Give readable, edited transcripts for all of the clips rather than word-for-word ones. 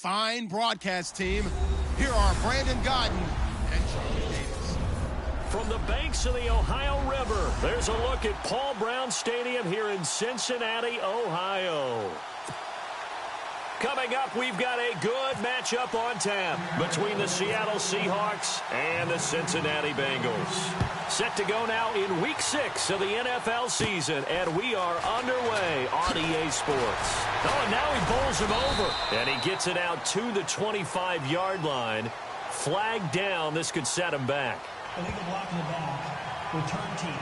fine broadcast team. Here are Brandon Godden and Charlie Davis. From the banks of the Ohio River, there's a look at Paul Brown Stadium here in Cincinnati, Ohio. Coming up, we've got a good matchup on tap between the Seattle Seahawks and the Cincinnati Bengals. Set to go now in Week 6 of the NFL season, and we are underway on EA Sports. Oh, and now he bowls him over, and he gets it out to the 25-yard line. Flag down. This could set him back. Illegal block in the back. Return team.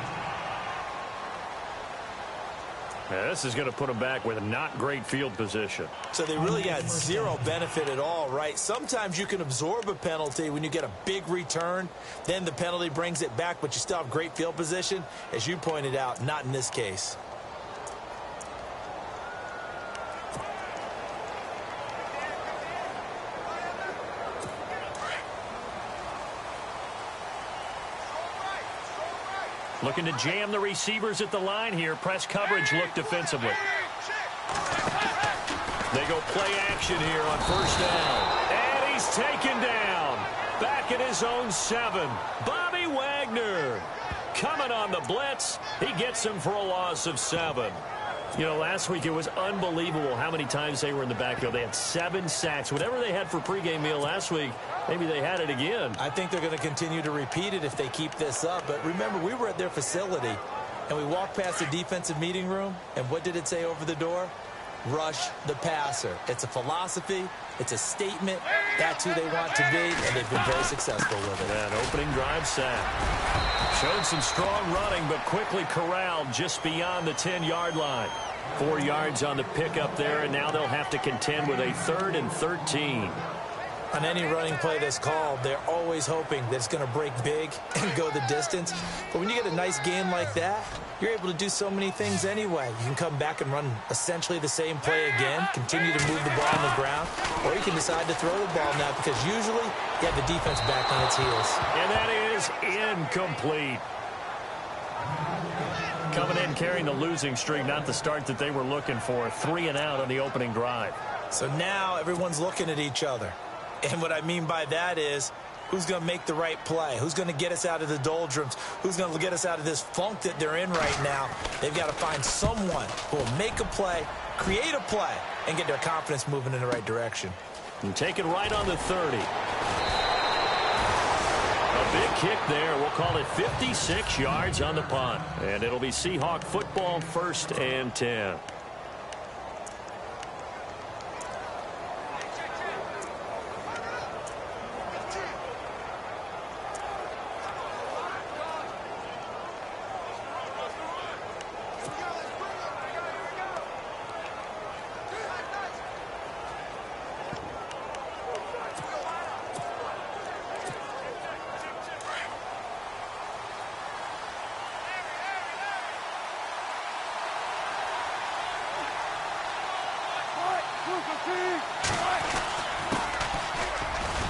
Now, this is going to put him back with not great field position. So they really got zero benefit at all, right? Sometimes you can absorb a penalty when you get a big return. Then the penalty brings it back, but you still have great field position. As you pointed out, not in this case. Looking to jam the receivers at the line here. Press coverage look defensively. They go play action here on first down. And he's taken down. Back at his own 7. Bobby Wagner coming on the blitz. He gets him for a loss of 7. You know, last week it was unbelievable how many times they were in the backfield. They had 7 sacks. Whatever they had for pregame meal last week, maybe they had it again. I think they're going to continue to repeat it if they keep this up. But remember, we were at their facility, and we walked past the defensive meeting room, and what did it say over the door? Rush the passer. It's a philosophy. It's a statement. That's who they want to be, and they've been very successful with it. That opening drive sack. Showed some strong running, but quickly corralled just beyond the 10-yard line. 4 yards on the pickup there, and now they'll have to contend with a 3rd and 13. On any running play that's called, they're always hoping that it's going to break big and go the distance. But when you get a nice gain like that, you're able to do so many things anyway. You can come back and run essentially the same play again, continue to move the ball on the ground, or you can decide to throw the ball now because usually you have the defense back on its heels. And that is incomplete. Coming in carrying the losing streak, not the start that they were looking for. 3 and out on the opening drive. So now everyone's looking at each other. And what I mean by that is, who's going to make the right play? Who's going to get us out of the doldrums? Who's going to get us out of this funk that they're in right now? They've got to find someone who will make a play, create a play, and get their confidence moving in the right direction. And take it right on the 30. A big kick there. We'll call it 56 yards on the punt. And it'll be Seahawk football, 1st and 10.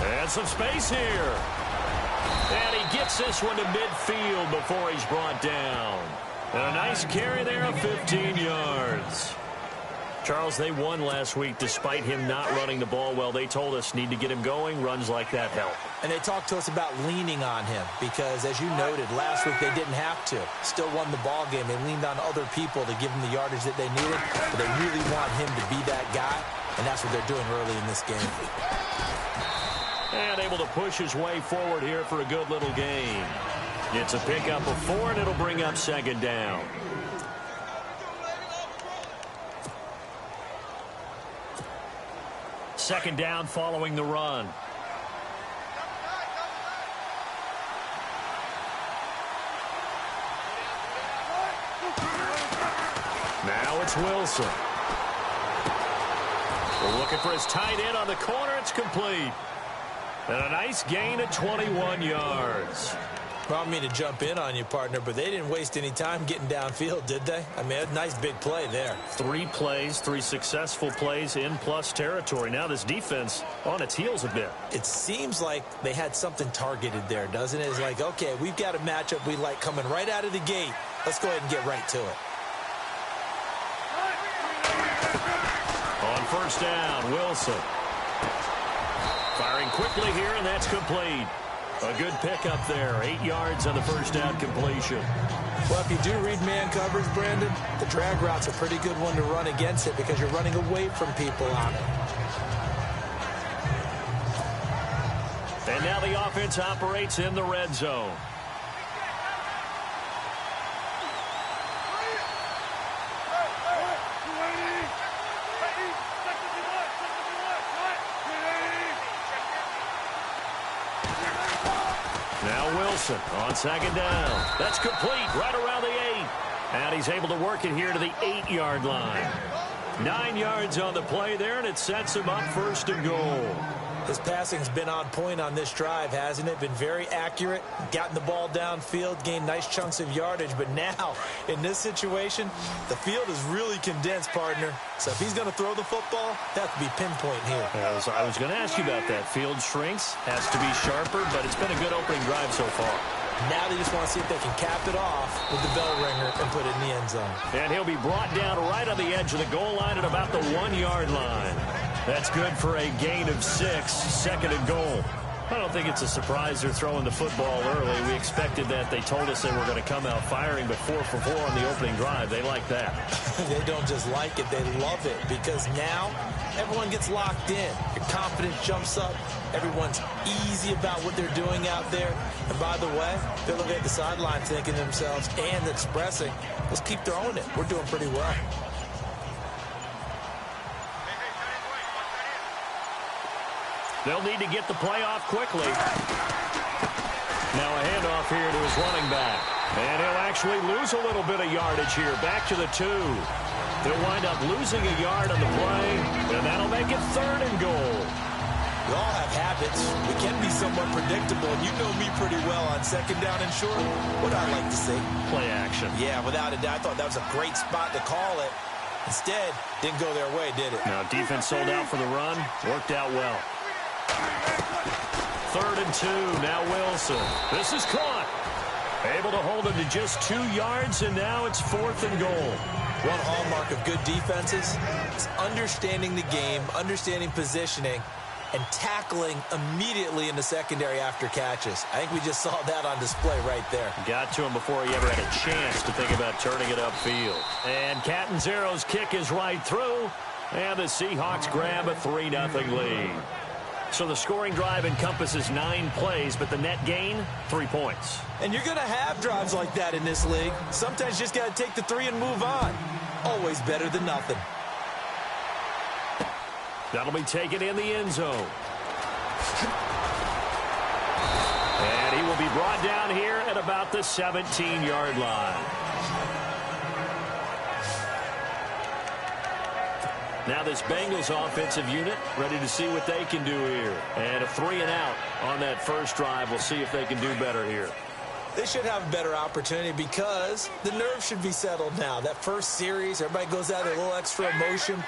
And some space here. And he gets this one to midfield before he's brought down. And a nice carry there of 15 yards. Charles, they won last week despite him not running the ball well. They told us need to get him going. Runs like that help. And they talked to us about leaning on him because, as you noted, last week they didn't have to. Still won the ball game. They leaned on other people to give them the yardage that they needed. But they really want him to be that guy, and that's what they're doing early in this game. And able to push his way forward here for a good little gain. It's a pickup of 4, and it'll bring up 2nd down. Second down following the run. Now it's Wilson. We're looking for his tight end on the corner. It's complete. And a nice gain of 21 yards. Well, I don't mean to jump in on you, partner, but they didn't waste any time getting downfield, did they? I mean, a nice big play there. 3 plays, 3 successful plays in plus territory. Now this defense on its heels a bit. It seems like they had something targeted there, doesn't it? It's like, okay, we've got a matchup we like coming right out of the gate. Let's go ahead and get right to it. On first down, Wilson. quickly here, and that's complete. A good pickup there. 8 yards on the first down completion. Well, if you do read man coverage, Brandon, the drag route's a pretty good one to run against it because you're running away from people on it. And now the offense operates in the red zone. Now Wilson on second down. That's complete right around the 8. And he's able to work it here to the 8-yard line. 9 yards on the play there, and it sets him up first and goal. His passing's been on point on this drive, hasn't it? Been very accurate, gotten the ball downfield, gained nice chunks of yardage. But now, in this situation, the field is really condensed, partner. So if he's going to throw the football, that could be pinpoint here. I was going to ask you about that. Field shrinks, has to be sharper, but it's been a good opening drive so far. Now they just want to see if they can cap it off with the bell ringer and put it in the end zone. And he'll be brought down right on the edge of the goal line at about the 1-yard line. That's good for a gain of 6, second and goal. I don't think it's a surprise they're throwing the football early. We expected that. They told us they were going to come out firing, but 4 for 4 on the opening drive. They like that. They don't just like it, they love it, because now everyone gets locked in. Your confidence jumps up. Everyone's easy about what they're doing out there. And by the way, they're looking at the sideline thinking to themselves and expressing, let's keep throwing it. We're doing pretty well. They'll need to get the play off quickly. Now a handoff here to his running back. And he'll actually lose a little bit of yardage here. Back to the 2. He'll wind up losing a yard on the play, and that'll make it third and goal. We all have habits. We can be somewhat predictable, and you know me pretty well on second down and short. What I like to see? Play action. Yeah, without a doubt. I thought that was a great spot to call it. Instead, didn't go their way, did it? Now defense sold out for the run. Worked out well. Third and 2. Now Wilson. This is caught. Able to hold him to just 2 yards, and now it's fourth and goal. One hallmark of good defenses is understanding the game, understanding positioning, and tackling immediately in the secondary after catches. I think we just saw that on display right there. Got to him before he ever had a chance to think about turning it upfield. And Catanzaro's kick is right through, and the Seahawks grab a 3-0 lead. So the scoring drive encompasses 9 plays, but the net gain, 3 points. And you're going to have drives like that in this league. Sometimes you just got to take the 3 and move on. Always better than nothing. That'll be taken in the end zone. And he will be brought down here at about the 17-yard line. Now this Bengals offensive unit ready to see what they can do here. And a 3 and out on that first drive. We'll see if they can do better here. They should have a better opportunity because the nerves should be settled now. That first series, everybody goes out with a little extra emotion.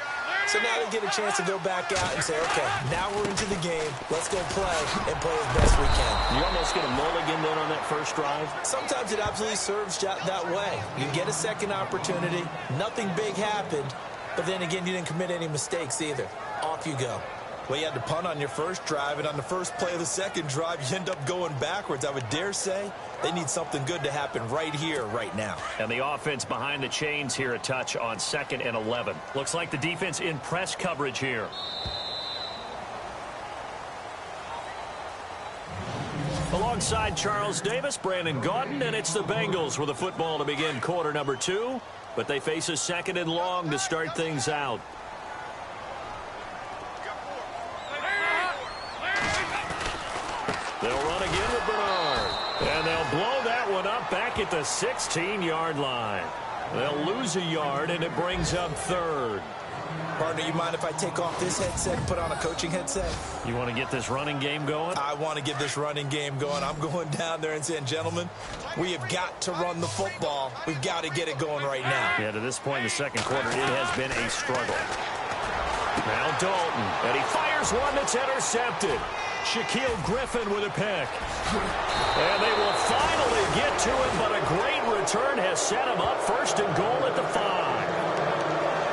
So now they get a chance to go back out and say, okay, now we're into the game. Let's go play and play as best we can. You almost get a mulligan then on that first drive? Sometimes it absolutely serves that way. You get a second opportunity. Nothing big happened. But then again, you didn't commit any mistakes either. Off you go. Well, you had to punt on your first drive, and on the first play of the second drive, you end up going backwards. I would dare say they need something good to happen right here, right now. And the offense behind the chains here a touch on 2nd and 11. Looks like the defense in press coverage here. Alongside Charles Davis, Brandon Gaudin, and it's the Bengals with the football to begin quarter number 2. But they face a 2nd and long to start things out. They'll run again with Bernard. And they'll blow that one up back at the 16-yard line. They'll lose a yard, and it brings up third. Partner, you mind if I take off this headset and put on a coaching headset? You want to get this running game going? I want to get this running game going. I'm going down there and saying, gentlemen, we have got to run the football. We've got to get it going right now. Yeah, to this point in the second quarter, it has been a struggle. Now Dalton, and he fires one that's intercepted. Shaquille Griffin with a pick. And they will finally get to him, but a great return has set him up first and goal at the 5.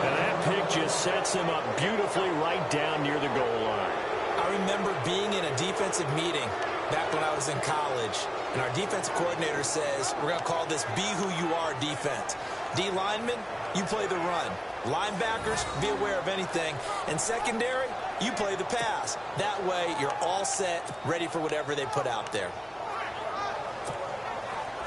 And that pick just sets him up beautifully right down near the goal line. I remember remember being in a defensive meeting back when I was in college, and our defensive coordinator says, we're going to call this Be Who You Are defense. D linemen, you play the run. Linebackers, be aware of anything. And secondary, you play the pass. That way, you're all set, ready for whatever they put out there.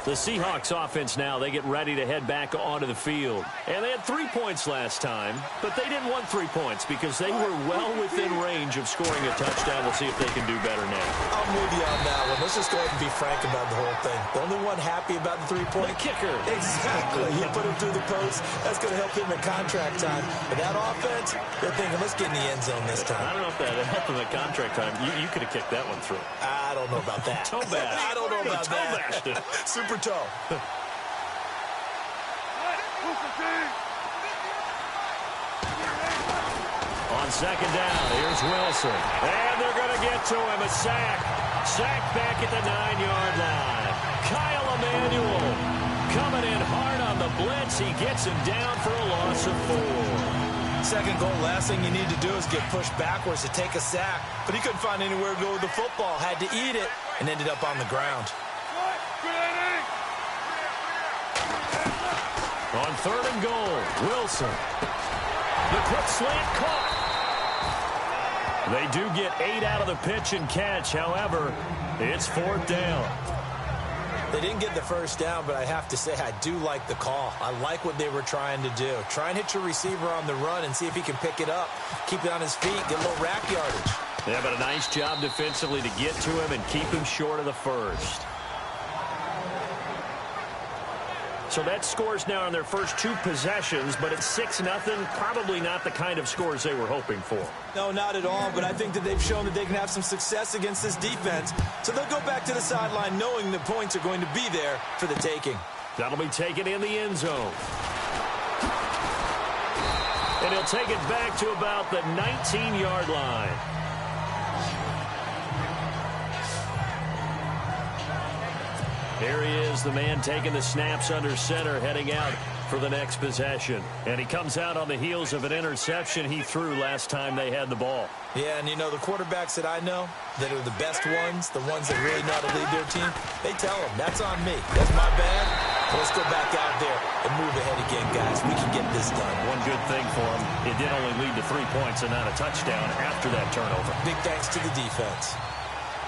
The Seahawks offense now, they get ready to head back onto the field. And they had 3 points last time, but they didn't want 3 points because they were well within range of scoring a touchdown. We'll see if they can do better now. I'm with you on that one. Let's just go ahead and be frank about the whole thing. The only one happy about the 3-point? The kicker. Exactly. You put him through the post. That's going to help him in contract time. But that offense, they're thinking, let's get in the end zone this time. I don't know if that helped him at contract time. You could have kicked that one through. I don't know about that. Toe bash. I don't know about that. Toe bashed it. Super toe. On second down, here's Wilson. And they're going to get to him. A sack. Sack back at the 9-yard line. Kyle Emanuel coming in hard on the blitz. He gets him down for a loss of 4. Second goal, last thing you need to do is get pushed backwards to take a sack. But he couldn't find anywhere to go with the football. Had to eat it and ended up on the ground. On third and goal, Wilson. The quick slant caught. They do get 8 out of the pitch and catch. However, it's 4th down. They didn't get the first down, but I have to say I do like the call. I like what they were trying to do. Try and hit your receiver on the run and see if he can pick it up. Keep it on his feet, get a little rack yardage. Yeah, but a nice job defensively to get to him and keep him short of the first. So that scores now on their first 2 possessions, but it's 6-0. Probably not the kind of scores they were hoping for. No, not at all, but I think that they've shown that they can have some success against this defense. So they'll go back to the sideline knowing the points are going to be there for the taking. That'll be taken in the end zone. And he'll take it back to about the 19-yard line. Here he is, the man taking the snaps under center, heading out for the next possession. And he comes out on the heels of an interception he threw last time they had the ball. Yeah, and you know, the quarterbacks that I know that are the best ones, the ones that really know how to lead their team, they tell them, that's on me. That's my bad. Let's go back out there and move ahead again, guys. We can get this done. One good thing for him, it did only lead to 3 points and not a touchdown after that turnover. Big thanks to the defense.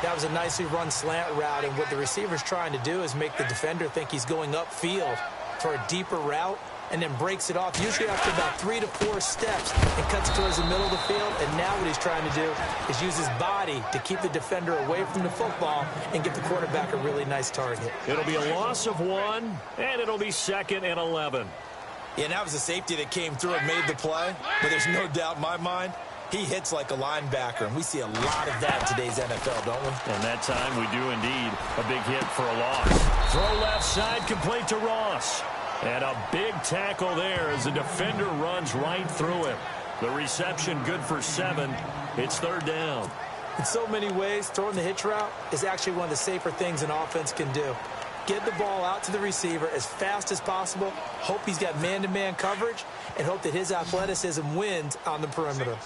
That was a nicely run slant route, and what the receiver's trying to do is make the defender think he's going upfield for a deeper route and then breaks it off, usually after about 3 to 4 steps, and cuts towards the middle of the field. And now what he's trying to do is use his body to keep the defender away from the football and give the quarterback a really nice target. It'll be a loss of 1, and it'll be 2nd and 11. Yeah, and that was a safety that came through and made the play, but there's no doubt in my mind he hits like a linebacker, and we see a lot of that in today's NFL, don't we? And that time we do indeed. A big hit for a loss. Throw left side complete to Ross. And a big tackle there as the defender runs right through him. The reception good for 7. It's 3rd down. In so many ways, throwing the hitch route is actually one of the safer things an offense can do. Get the ball out to the receiver as fast as possible, hope he's got man-to-man coverage, and hope that his athleticism wins on the perimeter.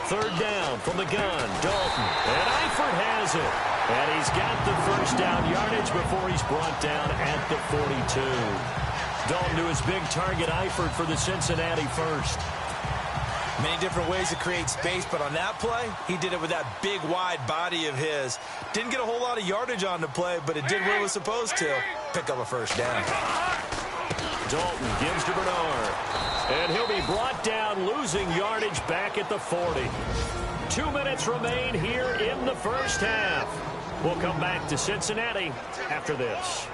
Third down from the gun, Dalton. And Eifert has it. And he's got the first down yardage before he's brought down at the 42. Dalton to his big target, Eifert, for the Cincinnati first. Many different ways to create space, but on that play, he did it with that big, wide body of his. Didn't get a whole lot of yardage on the play, but it did what it was supposed to. Pick up a first down. Dalton gives to Bernard. And he'll be brought down, losing yardage back at the 40. 2 minutes remain here in the first half. We'll come back to Cincinnati after this.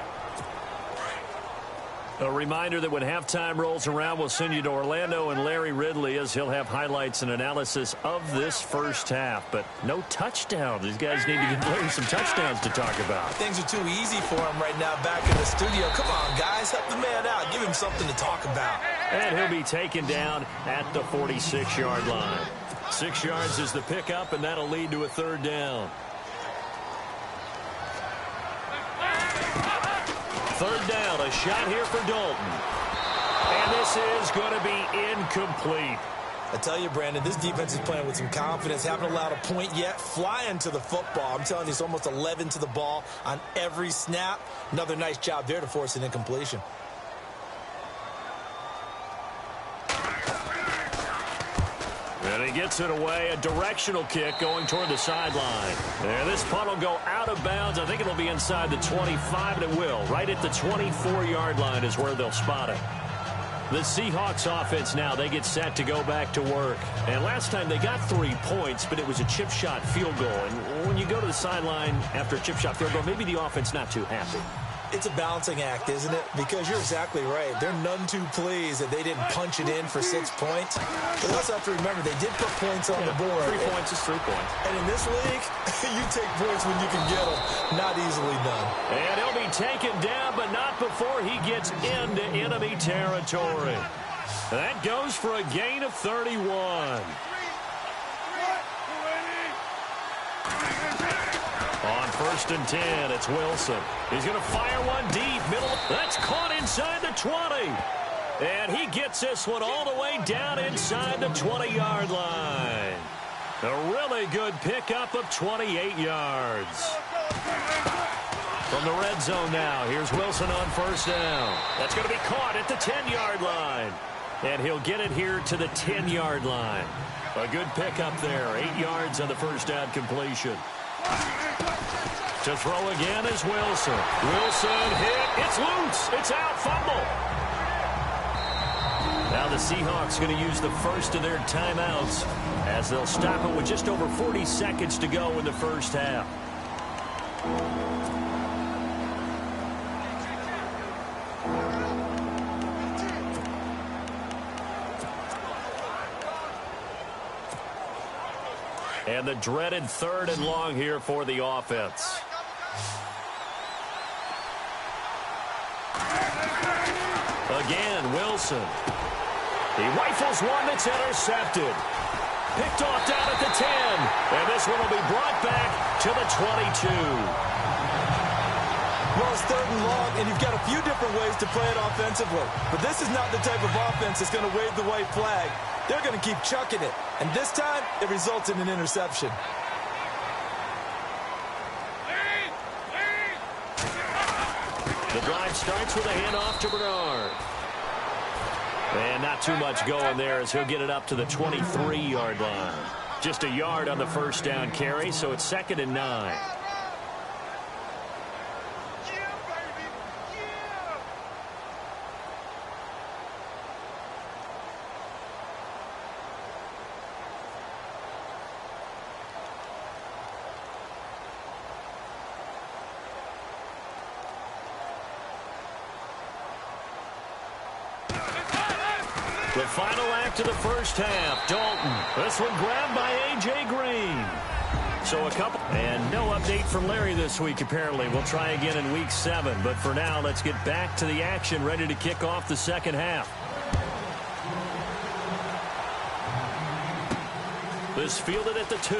A reminder that when halftime rolls around, we'll send you to Orlando and Larry Ridley as he'll have highlights and analysis of this first half. But no touchdowns. These guys need to get Larry some touchdowns to talk about. Things are too easy for him right now back in the studio. Come on, guys. Help the man out. Give him something to talk about. And he'll be taken down at the 46-yard line. 6 yards is the pickup, and that'll lead to a 3rd down. 3rd down, a shot here for Dalton. And this is going to be incomplete. I tell you, Brandon, this defense is playing with some confidence. Haven't allowed a point yet. Flying to the football. I'm telling you, it's almost 11 to the ball on every snap. Another nice job there to force an incompletion. And he gets it away, a directional kick going toward the sideline. And this punt will go out of bounds. I think it'll be inside the 25, and it will. Right at the 24-yard line is where they'll spot it. The Seahawks offense now, they get set to go back to work. And last time they got 3 points, but it was a chip shot field goal. And when you go to the sideline after a chip shot field goal, maybe the offense not too happy. It's a balancing act, isn't it? Because you're exactly right. They're none too pleased that they didn't punch it in for 6 points. But you also have to remember, they did put points on the board. 3 points is 3 points. And in this league, you take points when you can get them. Not easily done. And he'll be taken down, but not before he gets into enemy territory. That goes for a gain of 31. On 1st and 10, it's Wilson. He's going to fire one deep, middle. That's caught inside the 20. And he gets this one all the way down inside the 20-yard line. A really good pickup of 28 yards. From the red zone now, here's Wilson on 1st down. That's going to be caught at the 10-yard line. And he'll get it here to the 10-yard line. A good pickup there, 8 yards on the 1st down completion. To throw again is Wilson. Wilson hit. It's loose. It's out. Fumble. Now the Seahawks going to use the first of their timeouts as they'll stop it with just over 40 seconds to go in the 1st half. And the dreaded 3rd and long here for the offense. Again, Wilson. He rifles one that's intercepted. Picked off down at the 10. And this one will be brought back to the 22. Well, it's 3rd and long, and you've got a few different ways to play it offensively. But this is not the type of offense that's going to wave the white flag. They're going to keep chucking it. And this time, it results in an interception. The drive starts with a handoff to Bernard. And not too much going there as he'll get it up to the 23-yard line. Just a yard on the 1st down carry, so it's 2nd and 9. The final act of the 1st half. Dalton. This one grabbed by A.J. Green. So a couple. And no update from Larry this week, apparently. We'll try again in week 7. But for now, let's get back to the action, ready to kick off the 2nd half. This fielded at the 2.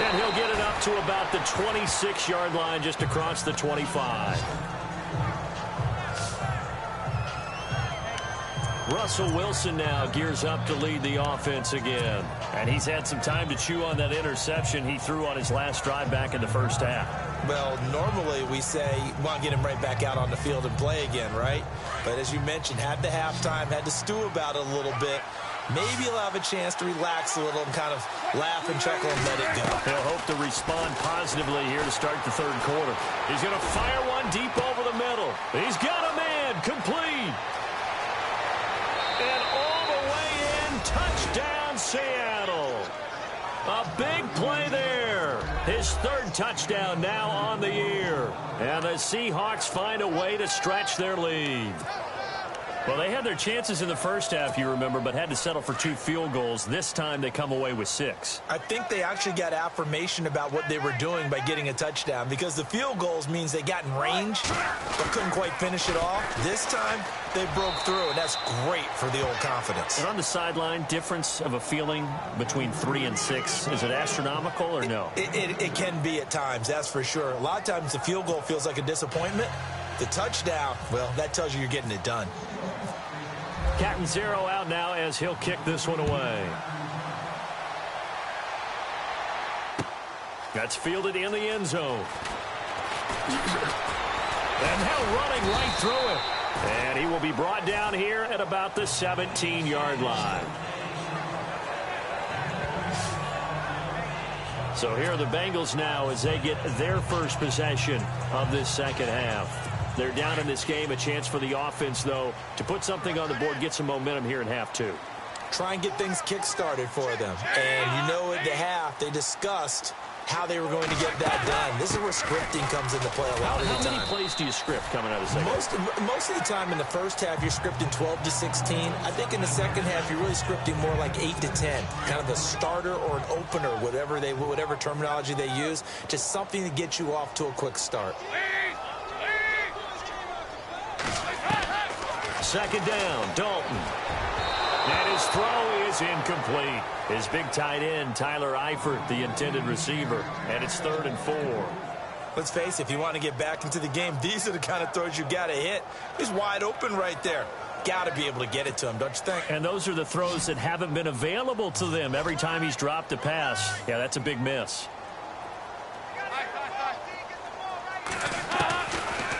And he'll get it up to about the 26-yard line, just across the 25. Russell Wilson now gears up to lead the offense again. And he's had some time to chew on that interception he threw on his last drive back in the 1st half. Well, normally we say we want to get him right back out on the field and play again, right? But as you mentioned, had the halftime, had to stew about it a little bit. Maybe he'll have a chance to relax a little and kind of laugh and chuckle and let it go. He'll hope to respond positively here to start the 3rd quarter. He's going to fire one deep over the middle. He's got a man. Complete. And all the way in, touchdown Seattle. A big play there. His 3rd touchdown now on the year. And the Seahawks find a way to stretch their lead. Well, they had their chances in the 1st half, you remember, but had to settle for 2 field goals. This time they come away with 6. I think they actually got affirmation about what they were doing by getting a touchdown, because the field goals means they got in range but couldn't quite finish it off. This time they broke through, and that's great for the old confidence. And on the sideline, difference of a feeling between 3 and 6, is it astronomical or no? It can be at times, that's for sure. A lot of times the field goal feels like a disappointment. The touchdown, well, that tells you you're getting it done. Catanzaro out now as he'll kick this one away. That's fielded in the end zone. And now running right through it. And he will be brought down here at about the 17-yard line. So here are the Bengals now as they get their first possession of this second half. They're down in this game. A chance for the offense, though, to put something on the board, get some momentum here in half two. Try and get things kick-started for them. And you know at the half, they discussed how they were going to get that done. This is where scripting comes into play a lot of the time. How many plays do you script coming out of the second half? Most of the time in the first half, you're scripting 12 to 16. I think in the second half, you're really scripting more like 8 to 10. Kind of a starter or an opener, whatever terminology they use. Just something to get you off to a quick start. Second down, Dalton. And his throw is incomplete. His big tight end, Tyler Eifert, the intended receiver. And it's 3rd and 4. Let's face it, if you want to get back into the game, these are the kind of throws you got to hit. He's wide open right there. Got to be able to get it to him, don't you think? And those are the throws that haven't been available to them every time he's dropped a pass. Yeah, that's a big miss.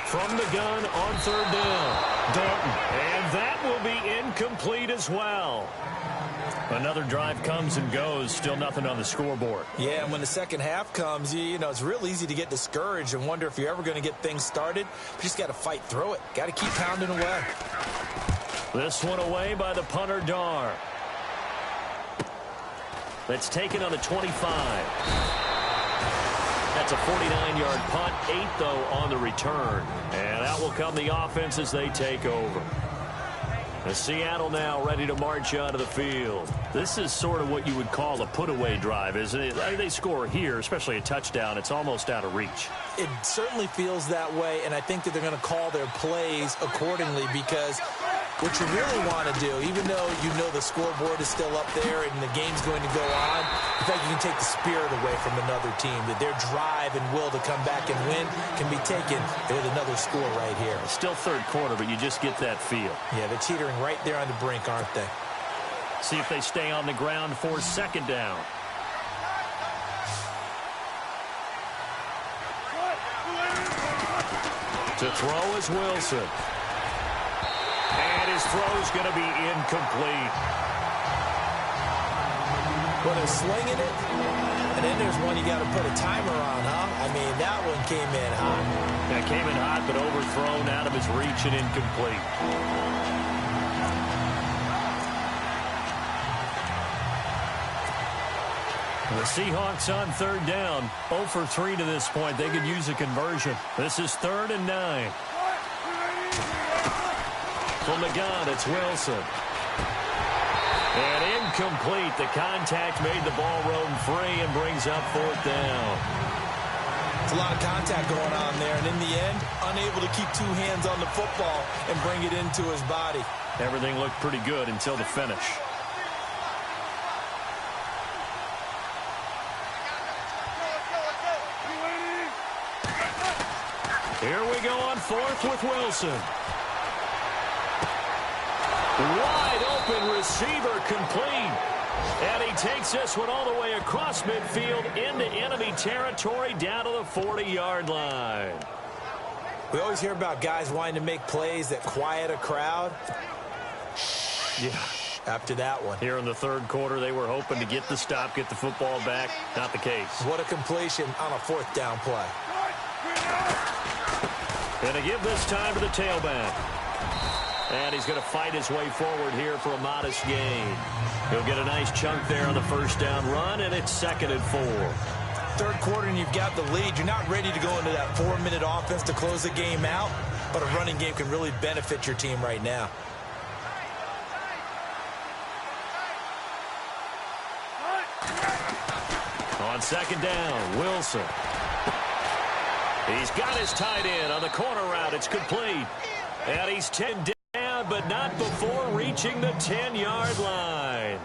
From the gun on 3rd down, Dalton. And that will be incomplete as well. Another drive comes and goes, still nothing on the scoreboard. Yeah, and when the second half comes, you know, it's real easy to get discouraged and wonder if you're ever going to get things started. But you just got to fight through it. Got to keep pounding away. This one away by the punter, Dar. That's taken on the 25. That's a 49-yard punt, 8, though, on the return. And out will come the offense as they take over. Seattle now ready to march onto the field. This is sort of what you would call a put-away drive, isn't it? They score here, especially a touchdown. It's almost out of reach. It certainly feels that way, and I think that they're going to call their plays accordingly because what you really want to do, even though you know the scoreboard is still up there and the game's going to go on, in fact, you can take the spirit away from another team, that their drive and will to come back and win can be taken with another score right here. It's still third quarter, but you just get that feel. Yeah, they're teetering right there on the brink, aren't they? See if they stay on the ground for second down. To throw is Wilson. And his throw's going to be incomplete. Well, they're slinging it, and then there's one you got to put a timer on, huh? I mean, that one came in hot. That came in hot, but overthrown out of his reach and incomplete. The Seahawks on 3rd down. 0 for 3 to this point. They could use a conversion. This is 3rd and 9. From the gun, it's Wilson. And incomplete. The contact made the ball roam free and brings up 4th down. It's a lot of contact going on there, and in the end, unable to keep 2 hands on the football and bring it into his body. Everything looked pretty good until the finish. Here we go on 4th with Wilson. Wide open receiver complete. And he takes this one all the way across midfield into enemy territory down to the 40-yard line. We always hear about guys wanting to make plays that quiet a crowd. Yeah. After that one. Here in the 3rd quarter, they were hoping to get the stop, get the football back. Not the case. What a completion on a 4th down play. Going to give this time to the tailback. And he's going to fight his way forward here for a modest gain. He'll get a nice chunk there on the 1st down run, and it's 2nd and 4. 3rd quarter, and you've got the lead. You're not ready to go into that 4-minute offense to close the game out, but a running game can really benefit your team right now. On 2nd down, Wilson. He's got his tight end on the corner route. It's complete. And he's 10 down, but not before reaching the 10-yard line.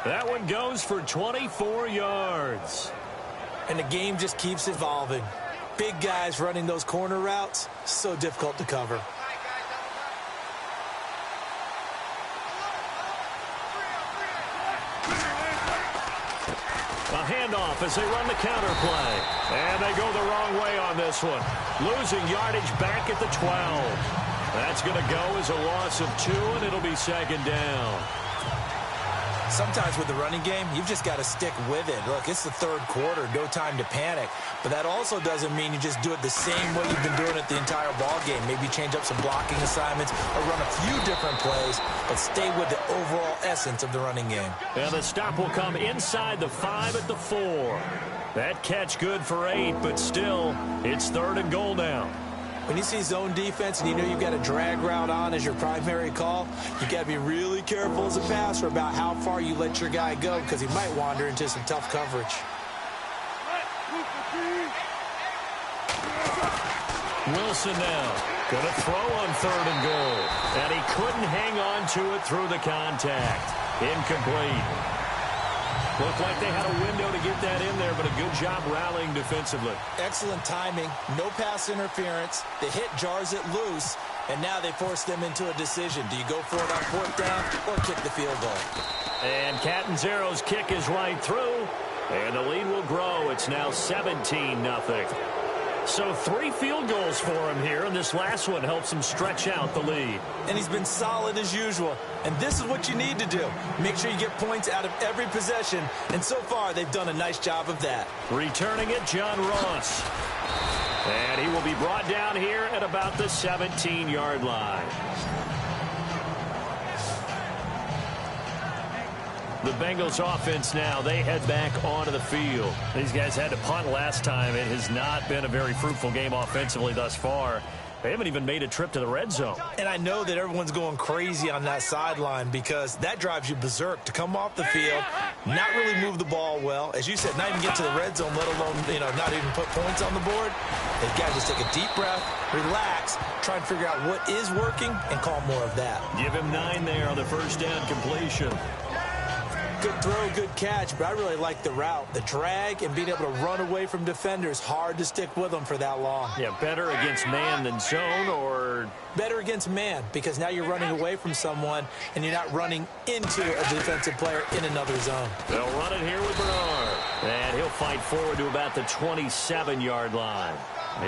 That one goes for 24 yards. And the game just keeps evolving. Big guys running those corner routes, so difficult to cover. A handoff as they run the counter play. And they go the wrong way on this one. Losing yardage back at the 12. That's going to go as a loss of 2, and it'll be second down. Sometimes with the running game, you've just got to stick with it. Look, it's the third quarter, no time to panic. But that also doesn't mean you just do it the same way you've been doing it the entire ball game. Maybe change up some blocking assignments or run a few different plays, but stay with the overall essence of the running game. And the stop will come inside the 5 at the 4. That catch good for 8, but still, it's 3rd and goal now. When you see zone defense and you know you've got a drag route on as your primary call, you've got to be really careful as a passer about how far you let your guy go because he might wander into some tough coverage. Wilson now going to throw on 3rd and goal. And he couldn't hang on to it through the contact. Incomplete. Looked like they had a window to get that in there, but a good job rallying defensively. Excellent timing, no pass interference. The hit jars it loose, and now they force them into a decision. Do you go for it on 4th down or kick the field goal? And Catanzaro's kick is right through, and the lead will grow. It's now 17-0. So 3 field goals for him here, and this last one helps him stretch out the lead. And he's been solid as usual. And this is what you need to do. Make sure you get points out of every possession. And so far, they've done a nice job of that. Returning it, John Ross. And he will be brought down here at about the 17-yard line. The Bengals offense now, they head back onto the field. These guys had to punt last time. It has not been a very fruitful game offensively thus far. They haven't even made a trip to the red zone. And I know that everyone's going crazy on that sideline because that drives you berserk to come off the field, not really move the ball well. As you said, not even get to the red zone, let alone, not even put points on the board. They've got to just take a deep breath, relax, try and figure out what is working, and call more of that. Give him 9 there on the first down completion. Good throw, good catch, but I really like the route. The drag and being able to run away from defenders, hard to stick with them for that long. Yeah, better against man than zone, or? Better against man, because now you're running away from someone and you're not running into a defensive player in another zone. They'll run it here with Bernard. And he'll fight forward to about the 27-yard line.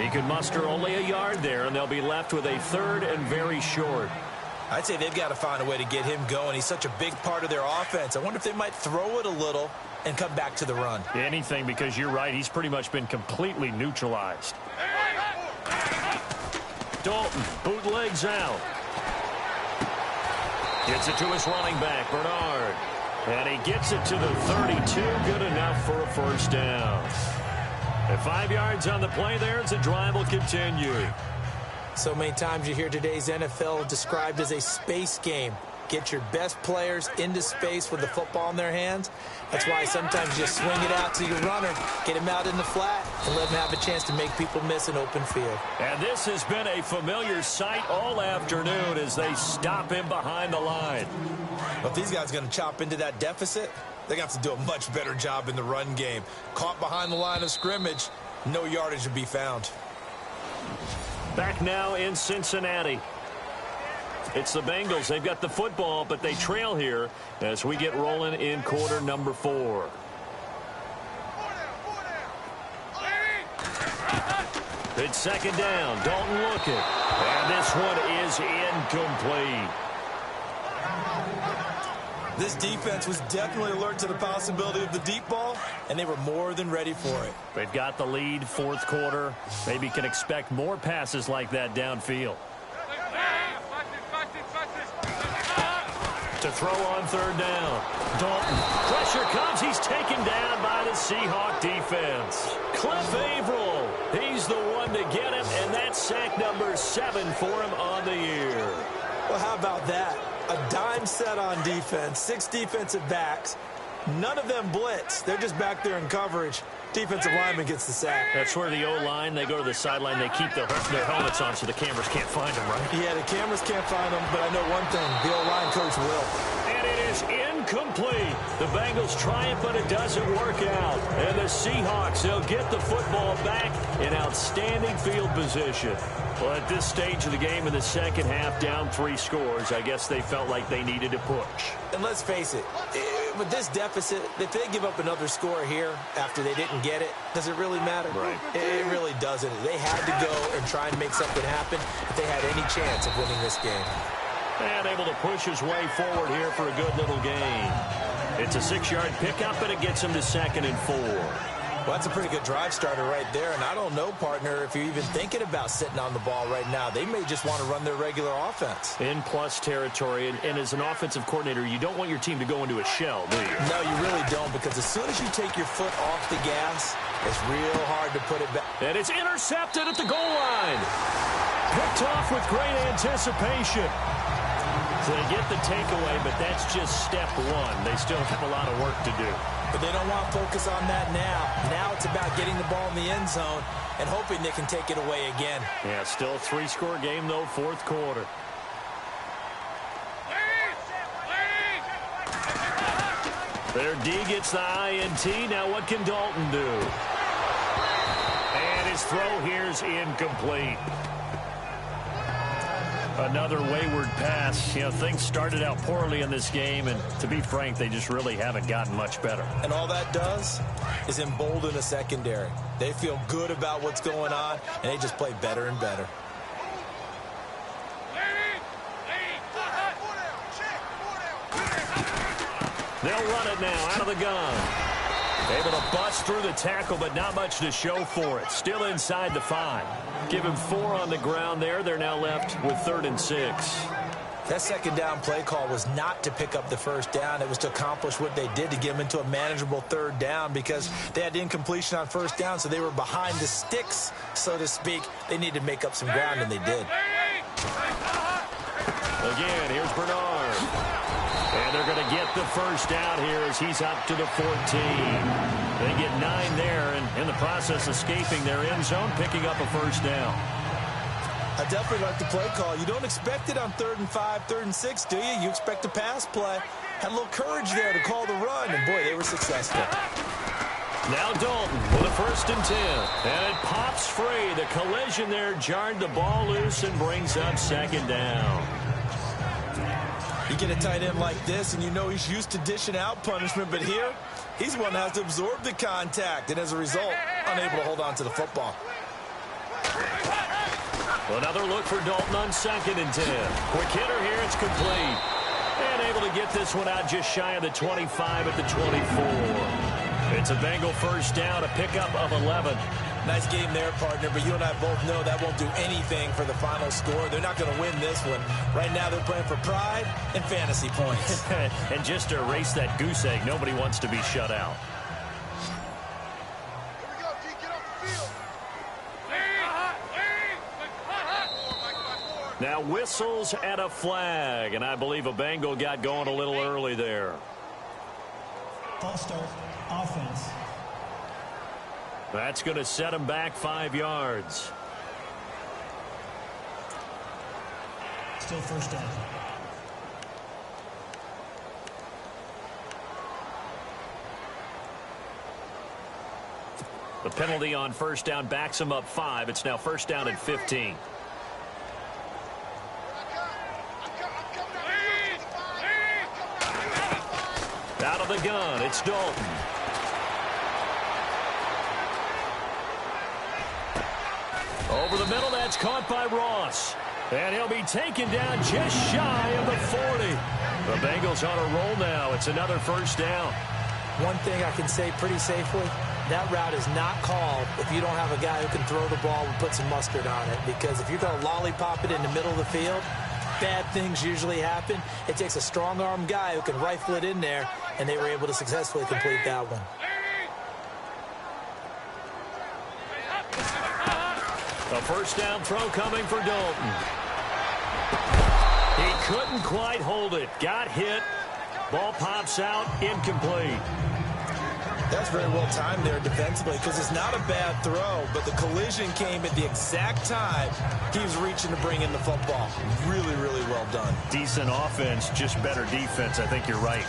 He could muster only a yard there, and they'll be left with a 3rd and very short. I'd say they've got to find a way to get him going. He's such a big part of their offense. I wonder if they might throw it a little and come back to the run. Anything, because you're right. He's pretty much been completely neutralized. Dalton bootlegs out. Gets it to his running back, Bernard. And he gets it to the 32. Good enough for a first down. At 5 yards on the play there, the drive will continue. So many times you hear today's NFL described as a space game. Get your best players into space with the football in their hands. That's why sometimes you just swing it out to your runner, get him out in the flat, and let him have a chance to make people miss an open field. And this has been a familiar sight all afternoon as they stop him behind the line. Well, if these guys are going to chop into that deficit, they're going to have to do a much better job in the run game. Caught behind the line of scrimmage, no yardage to be found. Back now in Cincinnati. It's the Bengals. They've got the football, but they trail here as we get rolling in quarter number 4. It's 2nd down. Dalton looking. And this one is incomplete. This defense was definitely alert to the possibility of the deep ball, and they were more than ready for it. They've got the lead, 4th quarter. Maybe can expect more passes like that downfield. To throw on 3rd down. Dalton. Pressure comes. He's taken down by the Seahawk defense. Cliff Averill. He's the one to get him, and that's sack number 7 for him on the year. Well, how about that? A dime set on defense, 6 defensive backs. None of them blitz. They're just back there in coverage. Defensive lineman gets the sack. That's where the O-line, they go to the sideline, they keep their helmets on so the cameras can't find them, right? Yeah, the cameras can't find them, but I know one thing. The O-line coach will. And it is incomplete. The Bengals try it, but it doesn't work out. And the Seahawks, they'll get the football back in outstanding field position. Well, at this stage of the game in the second half, down 3 scores, I guess they felt like they needed to push. And let's face it, with this deficit, if they give up another score here after they didn't get it, does it really matter? Right. It really doesn't. They had to go and try and make something happen if they had any chance of winning this game. And able to push his way forward here for a good little gain. It's a 6-yard pickup, and it gets him to 2nd and 4. Well, that's a pretty good drive starter right there, and I don't know, partner, if you're even thinking about sitting on the ball right now. They may just want to run their regular offense. In plus territory, and as an offensive coordinator, you don't want your team to go into a shell, do you? No, you really don't, because as soon as you take your foot off the gas, it's real hard to put it back. And it's intercepted at the goal line. Picked off with great anticipation. So they get the takeaway, but that's just step 1. They still have a lot of work to do. But they don't want to focus on that now. Now it's about getting the ball in the end zone and hoping they can take it away again. Yeah, still a 3-score game, though, 4th quarter. Their D gets the INT. Now what can Dalton do? And his throw here is incomplete. Another wayward pass. You know, things started out poorly in this game, and to be frank, they just really haven't gotten much better. And all that does is embolden a secondary. They feel good about what's going on, and they just play better and better. They'll run it now out of the gun. Able to bust through the tackle, but not much to show for it. Still inside the 5. Give him 4 on the ground there. They're now left with 3rd and 6. That second down play call was not to pick up the first down. It was to accomplish what they did, to get them into a manageable 3rd down, because they had incompletion on 1st down, so they were behind the sticks, so to speak. They needed to make up some ground, and they did. Again, here's Bernard. And they're going to get the first down here as he's up to the 14. They get 9 there, and in the process escaping their end zone, picking up a first down. I definitely like the play call. You don't expect it on 3rd and 5, 3rd and 6, do you? You expect a pass play. Had a little courage there to call the run, and boy, they were successful. Now Dalton with a 1st and 10. And it pops free. The collision there jarred the ball loose and brings up 2nd down. You get a tight end like this, and you know he's used to dishing out punishment, but here, he's the one that has to absorb the contact, and as a result, unable to hold on to the football. Another look for Dalton on 2nd and 10. Quick hitter here, it's complete. And able to get this one out just shy of the 25 at the 24. It's a Bengal first down, a pickup of 11. Nice game there, partner, but you and I both know that won't do anything for the final score. They're not going to win this one. Right now they're playing for pride and fantasy points. And just to erase that goose egg, nobody wants to be shut out. Now whistles and a flag, and I believe a Bengal got going a little early there. False start, offense. That's going to set him back 5 yards. Still first down. The penalty on first down backs him up 5. It's now first down and 15. Out of the gun, it's Dalton. Over the middle, that's caught by Ross. And he'll be taken down just shy of the 40. The Bengals on a roll now. It's another first down. One thing I can say pretty safely, that route is not called if you don't have a guy who can throw the ball and put some mustard on it. Because if you're going to lollipop it in the middle of the field, bad things usually happen. It takes a strong-arm guy who can rifle it in there, and they were able to successfully complete that one. A first down throw coming for Dalton. He couldn't quite hold it. Got hit. Ball pops out. Incomplete. That's very well timed there defensively because it's not a bad throw, but the collision came at the exact time he was reaching to bring in the football. Really, really well done. Decent offense, just better defense. I think you're right.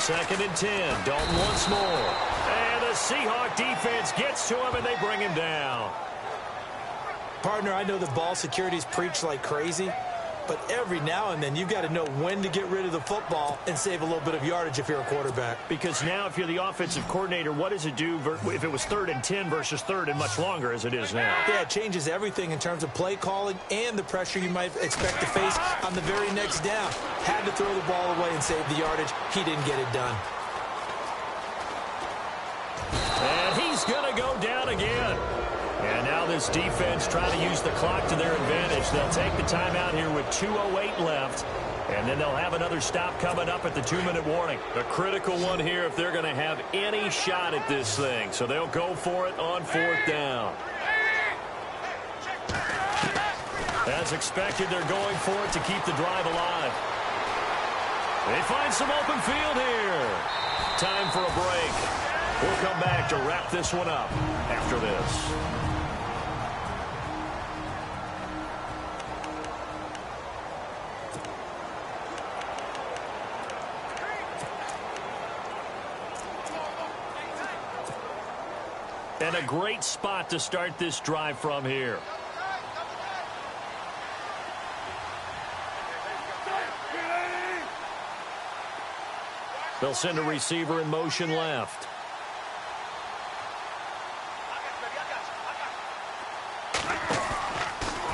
Second and 10. Dalton once more. And the Seahawk defense gets to him, and they bring him down. Partner, I know the ball security's preached like crazy, but every now and then you've got to know when to get rid of the football and save a little bit of yardage if you're a quarterback. Because now if you're the offensive coordinator, what does it do if it was 3rd and 10 versus 3rd and much longer as it is now? Yeah, it changes everything in terms of play calling and the pressure you might expect to face on the very next down. Had to throw the ball away and save the yardage. He didn't get it done. And he's going to go down again. And now this defense trying to use the clock to their advantage. They'll take the timeout here with 2:08 left. And then they'll have another stop coming up at the 2-minute warning. A critical one here if they're going to have any shot at this thing. So they'll go for it on 4th down. As expected, they're going for it to keep the drive alive. They find some open field here. Time for a break. We'll come back to wrap this one up after this. And a great spot to start this drive from here. They'll send a receiver in motion left.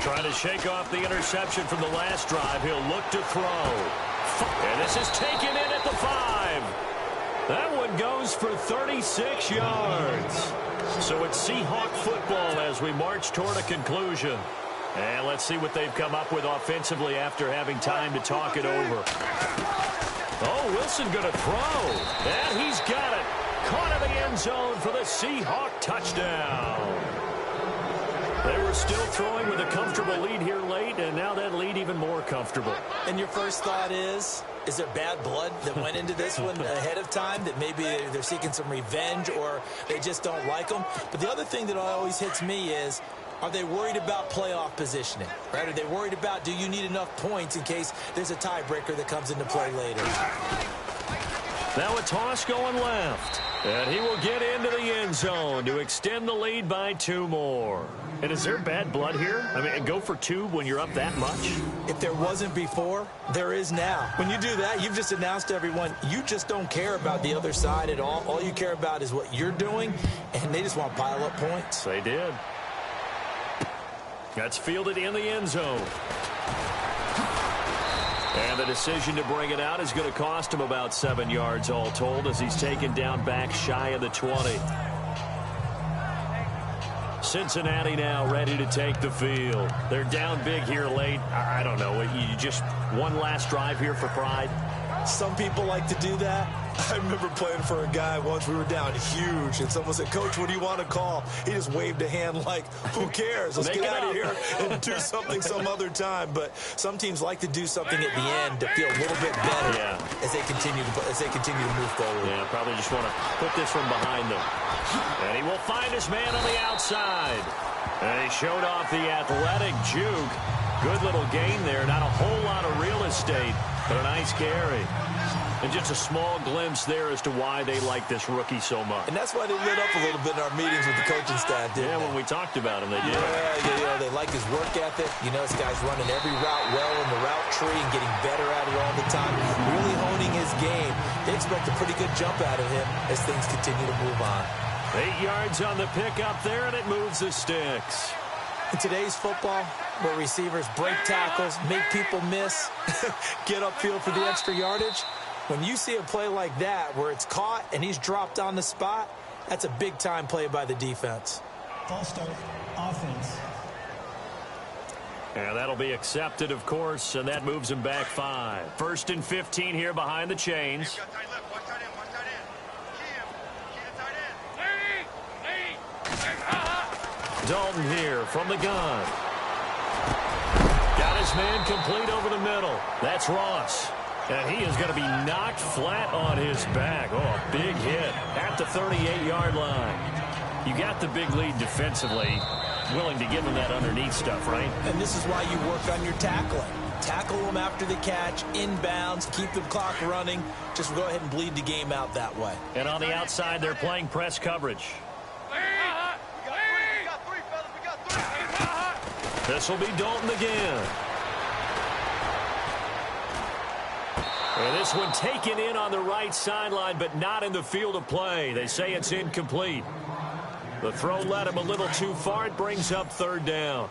Trying to shake off the interception from the last drive. He'll look to throw. And this is taken in at the 5. That one goes for 36 yards. So it's Seahawk football as we march toward a conclusion. And let's see what they've come up with offensively after having time to talk it over. Oh, Wilson going to throw. And he's got it. Caught in the end zone for the Seahawk touchdown. They were still throwing with a comfortable lead here late, and now that lead even more comfortable. And your first thought is there bad blood that went into this one ahead of time, that maybe they're seeking some revenge or they just don't like them? But the other thing that always hits me is, are they worried about playoff positioning? Right? Are they worried about, do you need enough points in case there's a tiebreaker that comes into play later? Now a toss going left. And he will get into the end zone to extend the lead by 2 more. And is there bad blood here? I mean, go for 2 when you're up that much? If there wasn't before, there is now. When you do that, you've just announced to everyone, you just don't care about the other side at all. All you care about is what you're doing, and they just want to pile up points. They did. That's fielded in the end zone. And the decision to bring it out is going to cost him about 7 yards all told as he's taken down back shy of the 20. Cincinnati now ready to take the field. They're down big here late. I don't know. You just one last drive here for pride. Some people like to do that. I remember playing for a guy once. We were down huge, and someone said, "Coach, what do you want to call?" He just waved a hand like, who cares? Let's get out of here and do something some other time. But some teams like to do something at the end to feel a little bit better as they continue to move forward. Yeah, probably just want to put this one behind them. And he will find his man on the outside. And he showed off the athletic juke. Good little gain there. Not a whole lot of real estate, but a nice carry. And just a small glimpse there as to why they like this rookie so much. And that's why they lit up a little bit in our meetings with the coaching staff, didn't they? When we talked about him, they did. Yeah, they like his work ethic. You know, this guy's running every route well in the route tree and getting better at it all the time. Really honing his game. They expect a pretty good jump out of him as things continue to move on. 8 yards on the pickup there, and it moves the sticks. In today's football, where receivers break tackles, make people miss, get upfield for the extra yardage, when you see a play like that where it's caught and he's dropped on the spot, that's a big-time play by the defense. False start, offense. And that'll be accepted, of course, and that moves him back 5. 1st and 15 here behind the chains. Dalton here from the gun. Got his man complete over the middle. That's Ross. And he is going to be knocked flat on his back. Oh, a big hit at the 38-yard line. You got the big lead defensively. Willing to give him that underneath stuff, right? And this is why you work on your tackling. Tackle them after the catch, inbounds, keep the clock running. Just go ahead and bleed the game out that way. And on the outside, they're playing press coverage. This will be Dalton again. And this one taken in on the right sideline, but not in the field of play. They say it's incomplete. The throw led him a little too far. It brings up third down.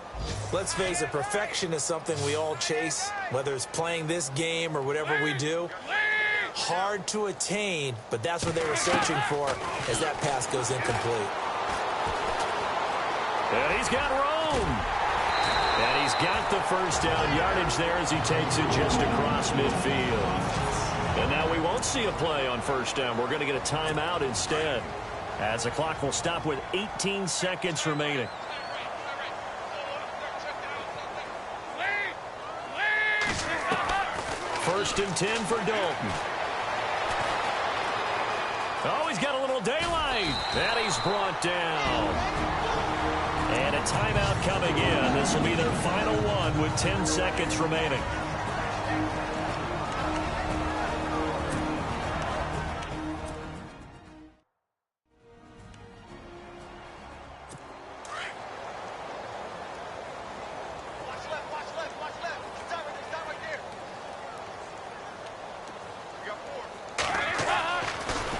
Let's face it, perfection is something we all chase, whether it's playing this game or whatever we do. Hard to attain, but that's what they were searching for as that pass goes incomplete. And he's got room. And he's got the first down yardage there as he takes it just across midfield. And now we won't see a play on first down. We're going to get a timeout instead, as the clock will stop with 18 seconds remaining. First and 10 for Dalton. Oh, he's got a little daylight. And he's brought down. And a timeout coming in. This will be their final one with 10 seconds remaining.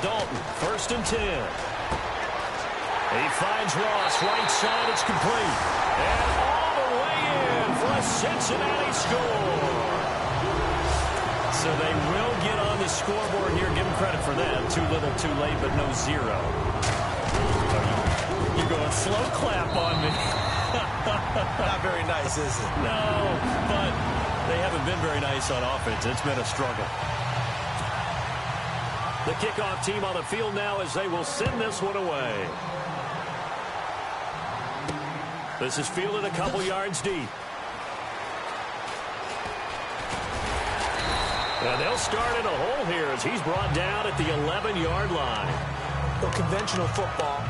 Dalton, first and 10. He finds Ross, right side, it's complete. And all the way in for a Cincinnati score. So they will get on the scoreboard here. Give them credit for that. Too little, too late, but no zero. You're going slow clap on me. Not very nice, is it? No, but they haven't been very nice on offense. It's been a struggle. The kickoff team on the field now as they will send this one away. This is fielded a couple yards deep. And they'll start in a hole here as he's brought down at the 11-yard line. Well, conventional football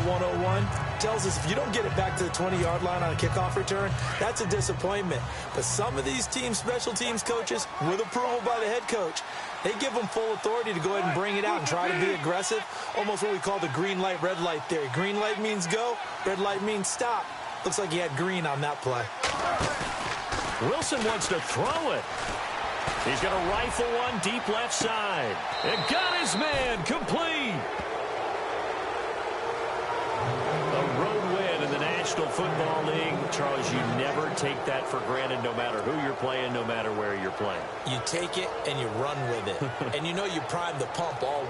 101, tells us if you don't get it back to the 20-yard line on a kickoff return, that's a disappointment. But some of these teams, special teams coaches, with approval by the head coach, they give them full authority to go ahead and bring it out and try to be aggressive. Almost what we call the green light, red light theory. Green light means go, red light means stop. Looks like he had green on that play. Wilson wants to throw it. He's going to rifle one deep left side. And got his man complete. A road win in the National Football League. Charles, you never take that for granted no matter who you're playing, no matter where you're playing. You take it and you run with it. And you know you prime the pump all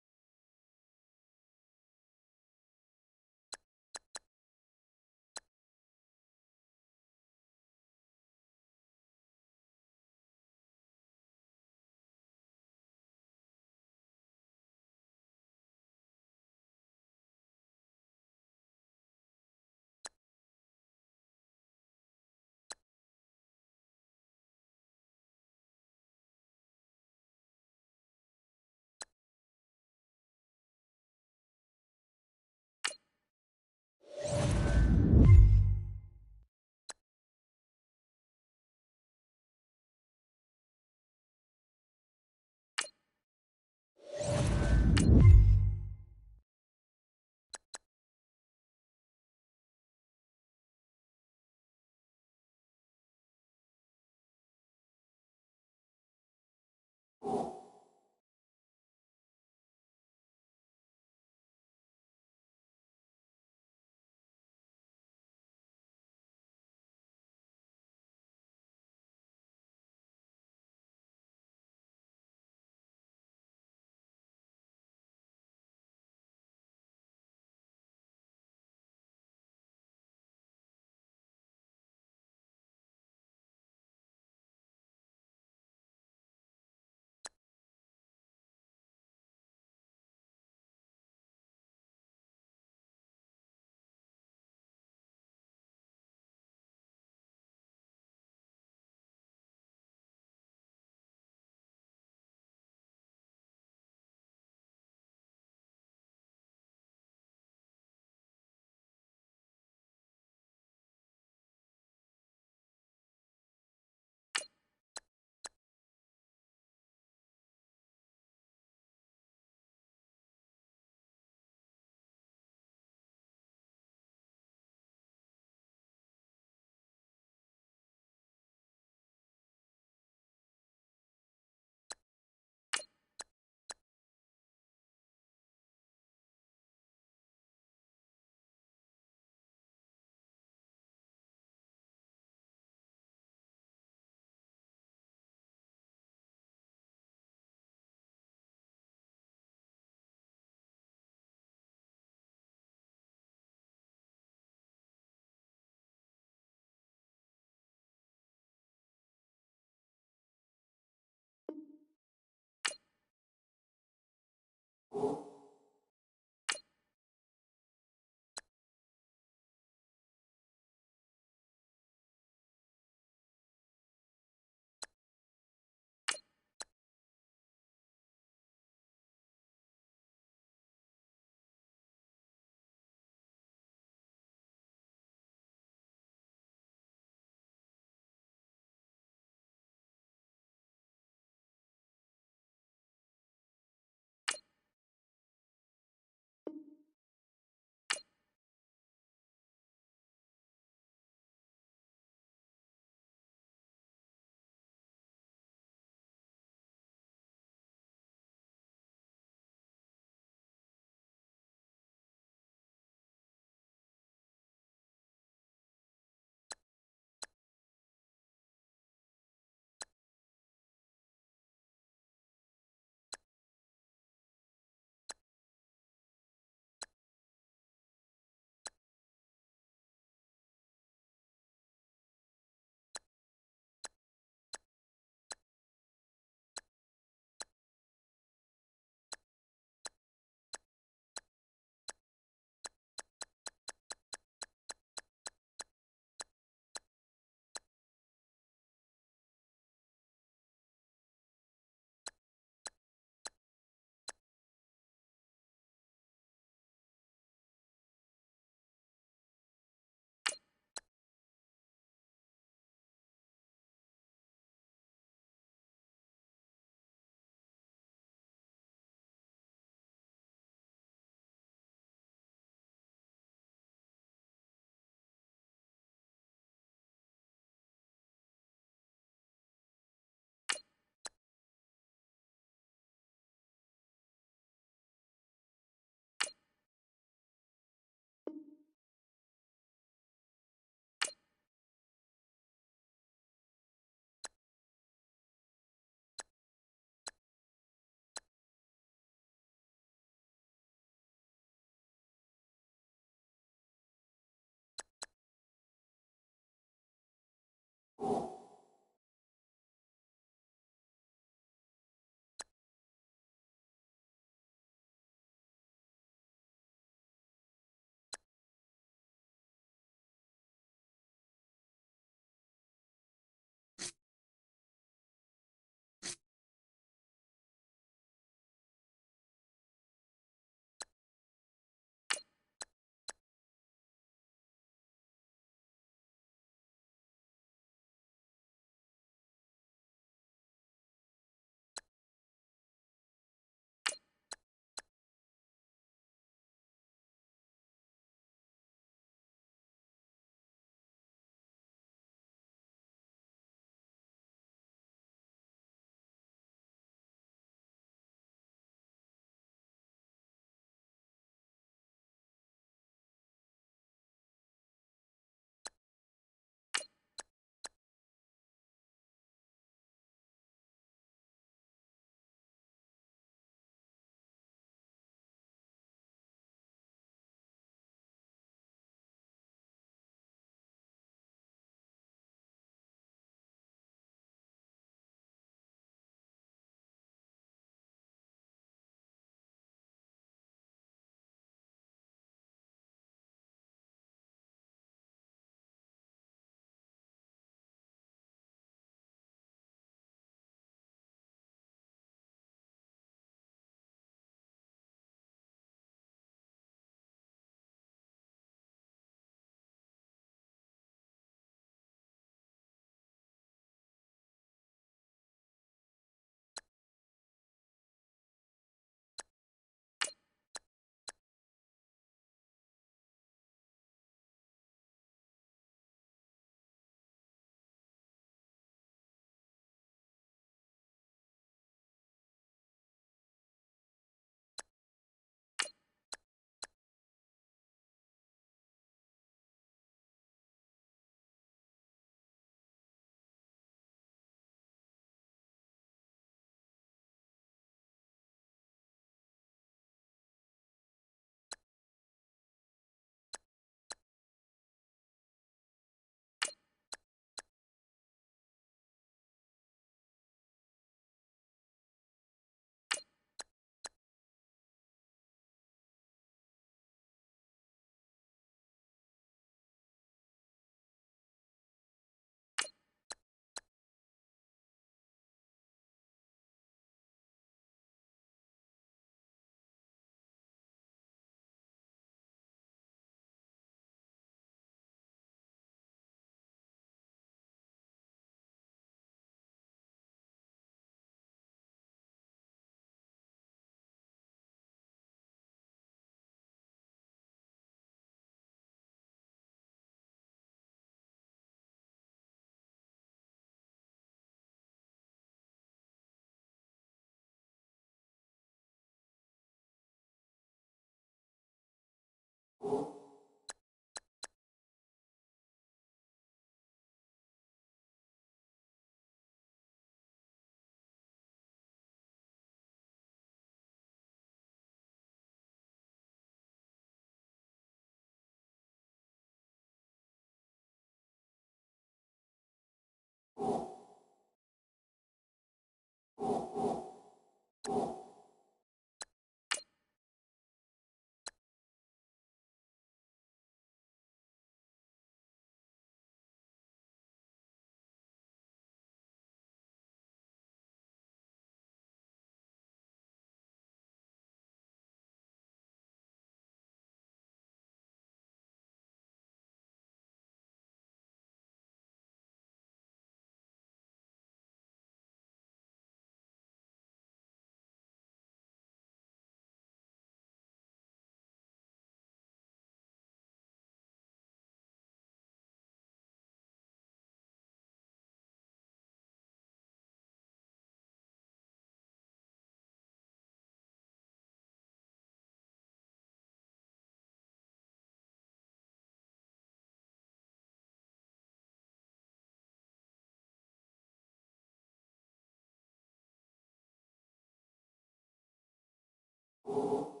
you.